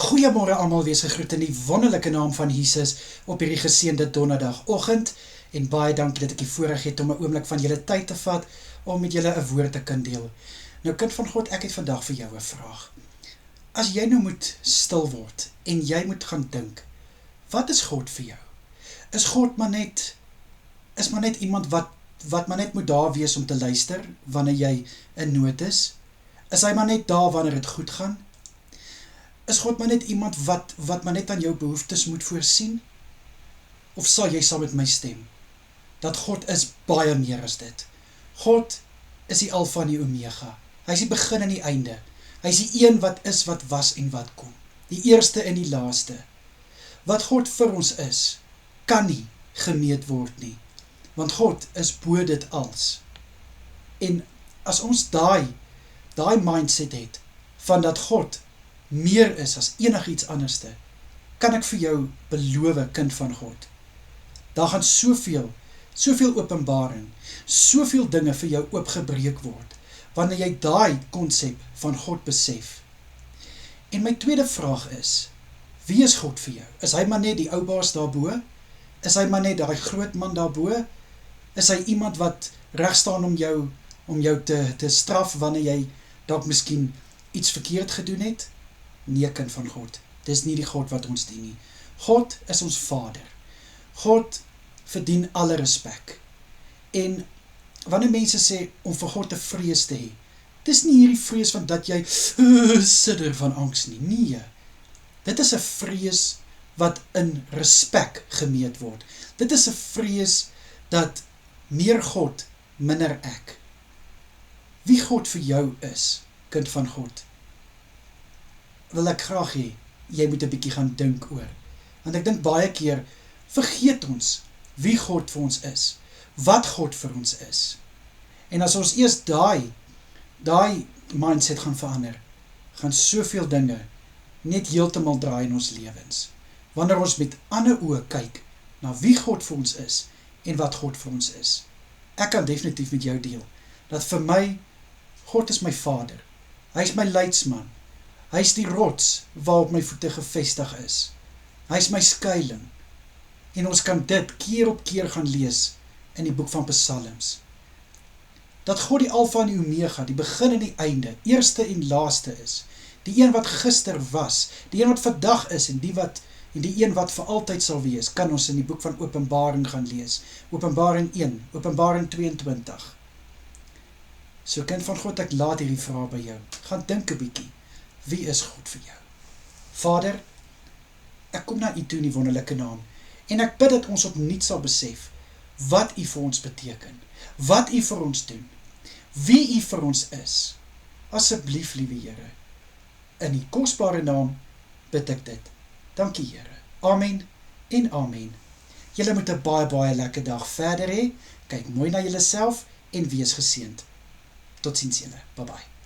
Goeiemôre almal, wees gegroet in die wonderlike naam van Jesus op hierdie geseënde donderdagoggend en baie dankie dat ek die voorreg het om 'n oomblik van julle tyd te vat om met julle 'n woord te kan deel. Nou kind van God, ek het vandag vir jou 'n vraag. As jy nou moet stil word en jy moet gaan dink, wat is God vir jou? Is God maar net iemand wat maar net moet daar wees om te luister wanneer jy in nood is? Is hy maar net daar wanneer dit goed gaan? Is God maar net iemand wat maar net aan jou behoeftes moet voorsien? Of sal jy saam met my stem, dat God is baie meer as dit? God is die Alfa en die Omega. Hy is die begin en die einde. Hy is die een wat is, wat was en wat kom. Die eerste en die laaste. Wat God vir ons is, kan nie gemeet word nie. Want God is bo dit als. En as ons daai mindset het, van dat God meer is as enigiets anderste, kan ek vir jou beloof, kind van God. Daar gaan soveel openbaring, soveel dinge vir jou oopgebreek word, wanneer jy daai konsep van God besef. En my tweede vraag is, wie is God vir jou? Is hy maar net die ou baas daarbo? Is hy maar net daai groot man daarbo? Is hy iemand wat reg staan om jou te straf wanneer jy dalk miskien iets verkeerd gedoen het? Nee, kind van God, dis nie die God wat ons dien nie. God is ons Vader. God verdien alle respek. En wanneer mense sê om vir God te vrees te hê, dis nie hierdie vrees van dat jy sidder van angs nie. Nee, dit is 'n vrees wat in respek gemeet word. Dit is 'n vrees dat meer God, minder ek. Wie God vir jou is, kind van God, wil ek graag hê, jy moet 'n bietjie gaan dink oor. Want ek dink baie keer, vergeet ons wie God vir ons is, wat God vir ons is. En as ons eers daai mindset gaan verander, gaan soveel dinge net heeltemal draai in ons lewens. Wanneer ons met ander oë kyk, na wie God vir ons is, en wat God vir ons is. Ek kan definitief met jou deel, dat vir my, God is my Vader. Hy is my leidsman. Hy is die rots waarop my voete gevestig is. Hy is my skuiling. En ons kan dit keer op keer gaan lees in die boek van Psalms. Dat God die Alfa en die Omega, die begin en die einde, eerste en laaste is. Die een wat gister was, die een wat vandag is en die een wat vir altyd sal wees, kan ons in die boek van Openbaring gaan lees. Openbaring 1, Openbaring 22. So kind van God, ek laat hierdie vraag by jou. Gaan dink 'n bietjie. Wie is God vir jou? Vader, ek kom na U toe in die wonderlike naam, en ek bid dat ons opnuut sal besef, wat U vir ons beteken, wat U vir ons doen, wie U vir ons is. Asseblief, liewe Here, in die kosbare naam bid ek dit. Dankie Here. Amen en amen. Julle moet 'n baie lekker dag verder hê. Kyk mooi na julleself en wees geseënd. Totsiens julle. Bye bye.